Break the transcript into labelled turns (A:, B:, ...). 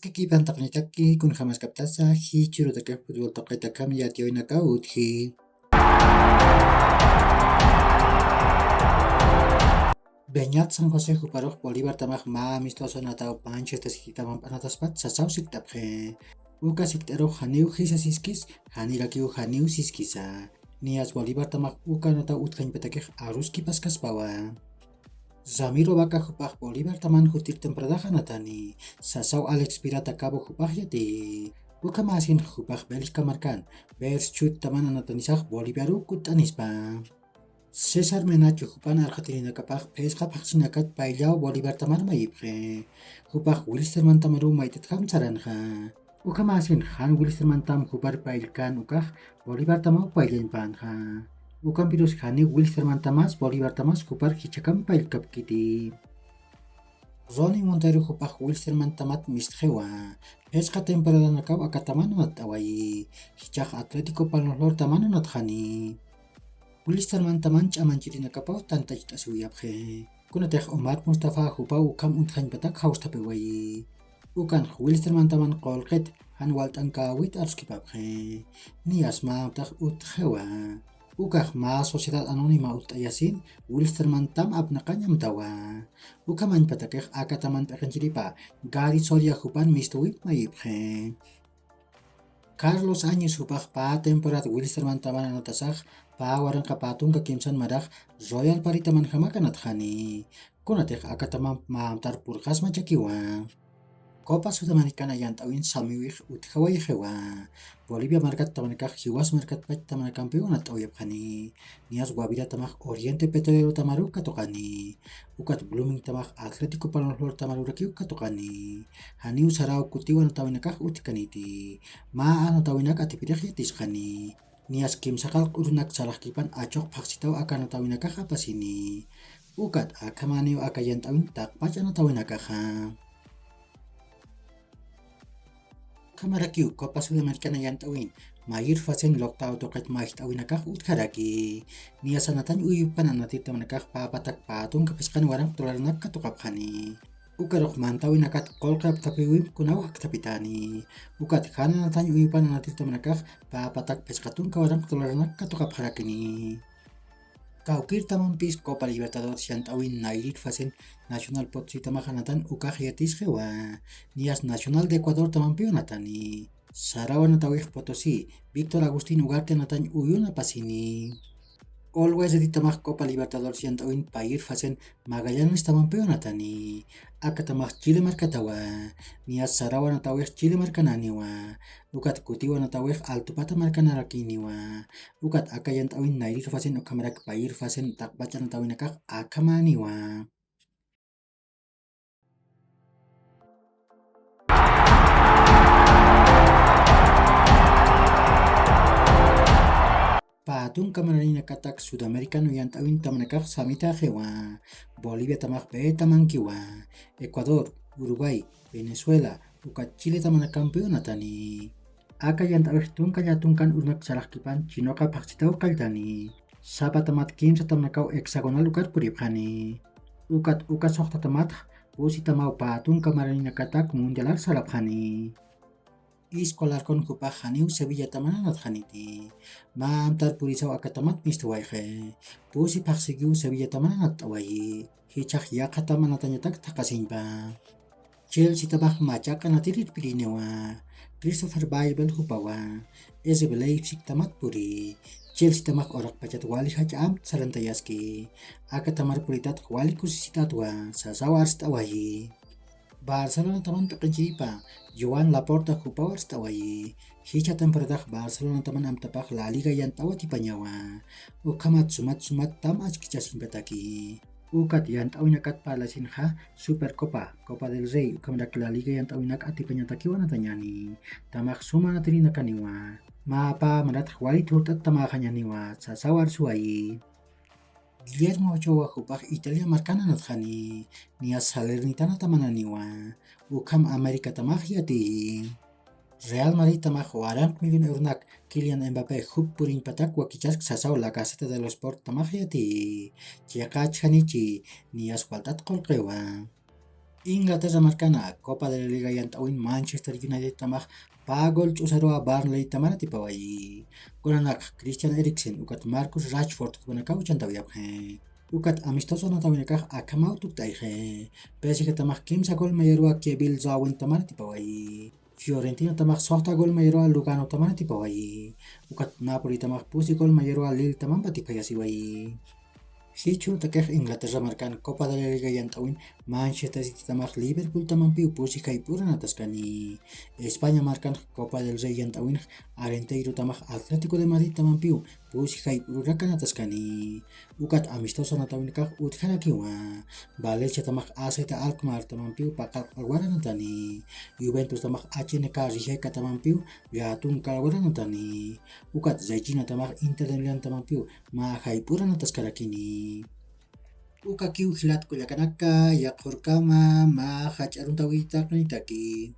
A: Kiki pantaqnitaki kunjamas kaptasa hichurutaka fútbol taqaytakam yatioynaka utji. Beñat San José Juparoj Bolívar tamaj ma amistoso natao Manchester City tamam anataspat sasawsik tapje. Uka siktero haniu hisasiskis hanirakiu haniu siskisa. Nias Bolívar tamaj uka natao utkañ petakej aruski paskaspawa. Zamiro Vaca Jupaj Bolívar taman hutir tempradaja natani. Sasau Alex Pirata Cabo Jupaj yati. Uka masin Jupaj Belgica markan. Bers chut taman anatanisaj Bolívaru kutanispa. César Menacho Jupan Argentina kapaj pesqa paqsinakat paillao Bolívar tamar mayipje. Jupaj Wilsterman tamaru maitet ham charanja. Uka masin Han Wilsterman tam Jupar pailkan ukaj Bolívar tamau pailen panja. Ukan virus Hani Wilsterman tamas Bolívar tamas Jupar hichakam pailkap kiti. Ronnie Montero Jupaj Wilsterman tamat mistjewa. Pesqa temporada nakau akataman matawai. Hichaj Atlético Palmolor taman nathani. Wilsterman taman chamanchirina kapau tantachita suyapje. Kunatej Omar Mustafa Jupa ukam untjañ patak haustapewai. Ukan Wilsterman taman qolqet han waltankawit arskipapje. Nias mautaq utjewa. Ukaj ma Sociedad Anónima utayasin Wilsterman tam apnaqañam tawa. Ukaman patakej akataman peqenchiripa Gary Soria Jupan mistuwip mayipje. Carlos Áñez Jupaj pa temporada Wilsterman taman anatasaj pa waranqa patunka kimsan maraj Royal Paritaman hamakanatjani. Kunatej akataman maamtar purqas machakiwa. Copa Sudamericana yantawin samiwij utjawayejewa. Bolivia markat tamanakaj Hiwas markat pach tamana campeonat oyapjani. Nias Guavira tamaj Oriente Petrolero tamaru katokani. Ukat Blooming tamaj Atlético Palmolor tamarurakiu katokani. Haniu sarao kutiwa natawinakaj utkaniti. Ma anatawinak atipirej yatisjani. Nias kimsakal urunak salajkipan achok paksitaw akanatawinakaj apasini. Ukat akamaniu akayantawin takpach anatawinakaja. Kamarakiu Copa Sudamericana yantawin mayir fasen lokta autoqet maihitawinakaj utkaraki. Niasanatan uyupan anatirtamanakaj papatak patun kapisqan warang tolaranak katukapjani. Ukaroj mantawinakat qolqap tapiwim kunawak tapitani. Ukat hananatan uyupan anatirtamanakaj papatak pesqatun kawarang tolaranak katukapjarakini. Kaukir tamanpis Copa Libertadores yantawin nairit fasen Nacional Potosí tamajanatan ukaj yatisjewa. Nias Nacional de Ecuador tamanpio natani. Sarawa natawij Potosí Víctor Agustín Ugarte natan uyuna pasini. Always di tamaj Copa Libertadores yantawin pair fasen Magallanes tamanpio natani. Akatamaj Chile markatawa. Nias Sarawa natawij Chile markananiwa. Ukat kutiwa natawij Altupata markanarakiniwa. Ukat akayantawin nairit fasen ukamarak pair fasen takbacha natawinakaj akamaniwa. Patung kamarina katak Sudamericano yantawin tamanakaj samita jewa. Bolivia tamaj be tamankiwa. Ecuador, Uruguay, Venezuela, ukat Chile tamana campeonatani. Aka yantawij tunka yatunkan urnak salajkipan chinoqa paqchitaw qaltani. Sapa tamat kimsa tamanakaw hexagonal ukat puripjani. Ukat uka soqta tamat pusi tamaw patung kamarina katak mundialar salapjani. Iskolarkon Jupaj haniu Sevilla tamana natjaniti. Mamtar purisaw akatamat mistuwayje. Pusi paqsigiu Sevilla tamana natawai. Hichaj yaqa tamanatañatak taqasinpa. Chelsea tamaj machaqa natirir pirinewa. Christopher Baibel Jupawa. SB Leipzig tamat puri. Chelsea tamaj oraq pachat wali hach'am salantayaski. Akatamar puritat wali kusisitatwa sasawa arstawayi. Barcelona taman peqenchiripa Joan Laporta Jupaw arstawayi. Hicha temporadah Barcelona taman amtapaj La Liga yantawati pañawa. Ukamat sumat tam achkichasin petaki. Ukat yantawinakat palasinja Supercopa, Copa del Rey, ukamarak La Liga yantawinak atipañatakiwa natanyani. Tamaj suma natirinakaniwa. Mapa marat wali turtat tamajañaniwa sasawar suayi. Guillermo Ochoa Jupaj Italia markana natjani. Nias Salernitana tamananiwa. Ukam Amerika tamaj yati. Real Madrid tamaj 40 million euronak Kylian Mbappé hub purin patak wakichask sasaw La Gaceta de los Sport tamaj yati. Chiqa chanichi nias waltat qolqewa. Inglaterra marcana Copa de la Liga yang tawin Manchester United tamak pagol chusarua Burnley tamana tipawai. Gonanak Christian Eriksen ukat Marcus Rashford kubanakau chantawiyap he. Ukat amistoso na tawinakah akamau tuktay he. Pesi que tamak kimsa gol mayarua Kebil Zawin tamana tipawai. Fiorentina tamak sohta gol mayarua Lugano tamana tipawai. Ukat Napoli tamak pusi gol mayarua Lille tamamba tipayasiwai. Sichu takeh Inglaterra marcan Copa de la Liga yang tawin Manchester City tamak Liverpool tamang piu pusi kai puran atas kani. España marcan Copa del Rey yang tawin Arenteiro tamak Atlético de Madrid tamang piu pusi kai pururakan atas kani. Ukat amistoso na tawin kah utkana kiwa. Valencia tamak AZ Alkmaar tamang piu pakal alwaran natani. Juventus tamak ACNK Rijeka tamang piu yatun kalwaran natani. Ukat Zaichina tamak Inter de Milan tamang piu mahai puran atas karakini. Uka kiu hilat kuyakanaka yak horkama ma hach aruntawi taknitaki.